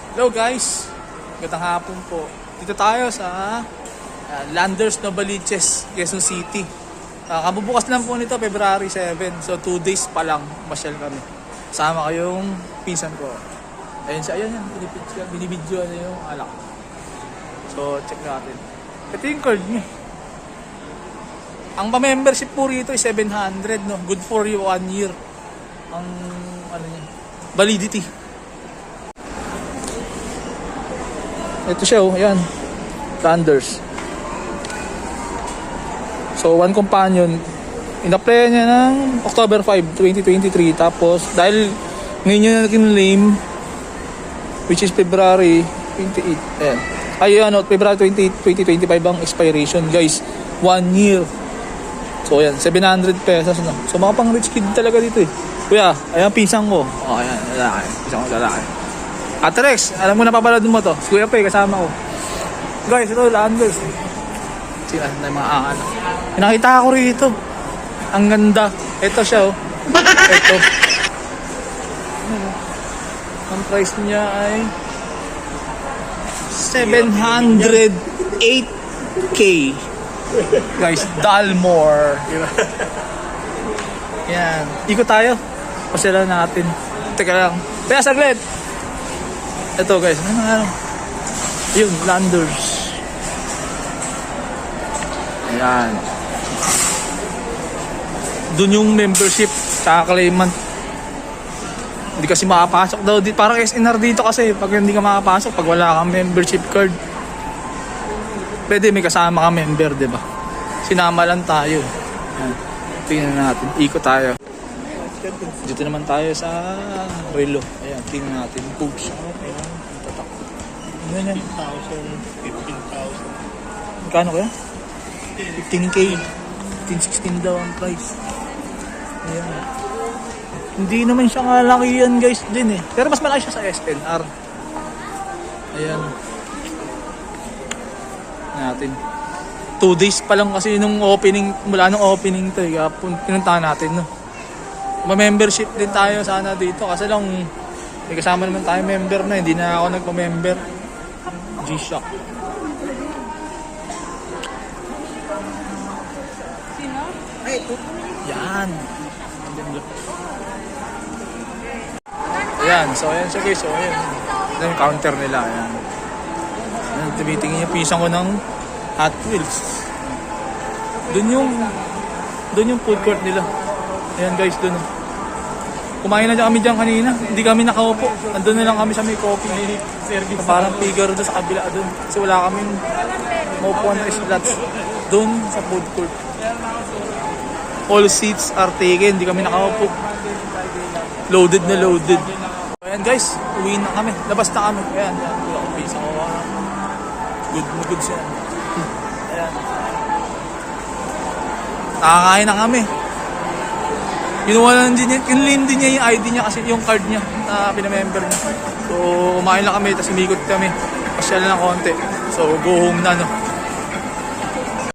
Hello guys, magandang hapon po. Dito tayo sa Landers Novaliches, Quezon City. Kabubukas lang po nito, February 7. So 2 days pa lang, masyal kami. Kasama kayong pinsan ko. Ayun siya, ayan yan, binibidyo na yung alak. So check natin. Ito yung card niya. Ang pa-membership po rito is 700, no? Good for you 1 year. Ang ano niya, validity. Ito siya, oh, ayan. Landers. So, one companion. In-apply niya ng October 5, 2023. Tapos, dahil ngayon yun na naging-lame, which is February 28. Ayan. Ay, ano, February 28, 2025 ang expiration, guys. 1 year. So, ayan. 700 pesos, no? So, mga pang-rich kid talaga dito, eh. Kuya, ayan, pinsang ko. Oh, ayan, lalaki. Pinsang ko, lalaki. Ate Rex, alam mo na papalad mo to. Si Kuya Pe, kasama ko. Guys, ito, Landers. Sila na yung mga ano. Nakita ko rito. Ang ganda. Ito siya, oh. Ito. Ang price niya ay 708K. Guys, Dalmore. Yan. Ikot tayo. Pasila natin. Teka lang. Kaya saglit. Ito guys, ano, yung Landers. Ayan. Doon yung membership sa claimant. Hindi kasi makapasok daw dito. Parang SNR dito kasi pag hindi ka makapasok, pag wala kang membership card, pwede may kasama ka member, diba? Sinama lang tayo. Ayan. Tingnan natin, ikot tayo. Dito naman tayo sa Relo. Ayan, tingnan natin. Coach. Ayan, tatak. Ano yan? 15,000. Magkano kaya? 15K. 15-16 daw ang price. Ayan. Hindi naman siya kalaki yan guys din eh. Pero mas malaki siya sa SNR. Ayan. Natin. 2 days pa lang kasi nung opening, mula nung opening to eh. Kaya pinuntahan natin, no. Ma-membership din tayo sana dito kasi lang may kasama naman tayo member na, hindi na ako nagpa-member. G-Shock. Sino? Ay, ito. Yan. Ayan, so ayan siya guys, so ayan. Ito yung counter nila, ayan. Ayan, tumitingin yung pisang ko ng Hot Wheels. Doon yung food court nila. Ayan guys, doon. Kumain na dyan kami dyan kanina. Hindi kami nakaupo. Andun na lang kami sa may coffee service. Parang figure doon sa kabila doon. Kasi wala kaming maupuan na slots. Doon sa food court. All seats are taken. Hindi kami nakaupo. Loaded na loaded. Ayan guys, uwi na kami. Labas na kami. Ayan, wala akong pizza ko. Good na good siya. Ayan. Nakakain na kami. Kinuha lang din niya, kinlim din niya yung ID niya kasi yung card niya na pinamember niya. So, kumain lang kami, tapos umikot kami. Pasyal na ng konti. So, go home na, no.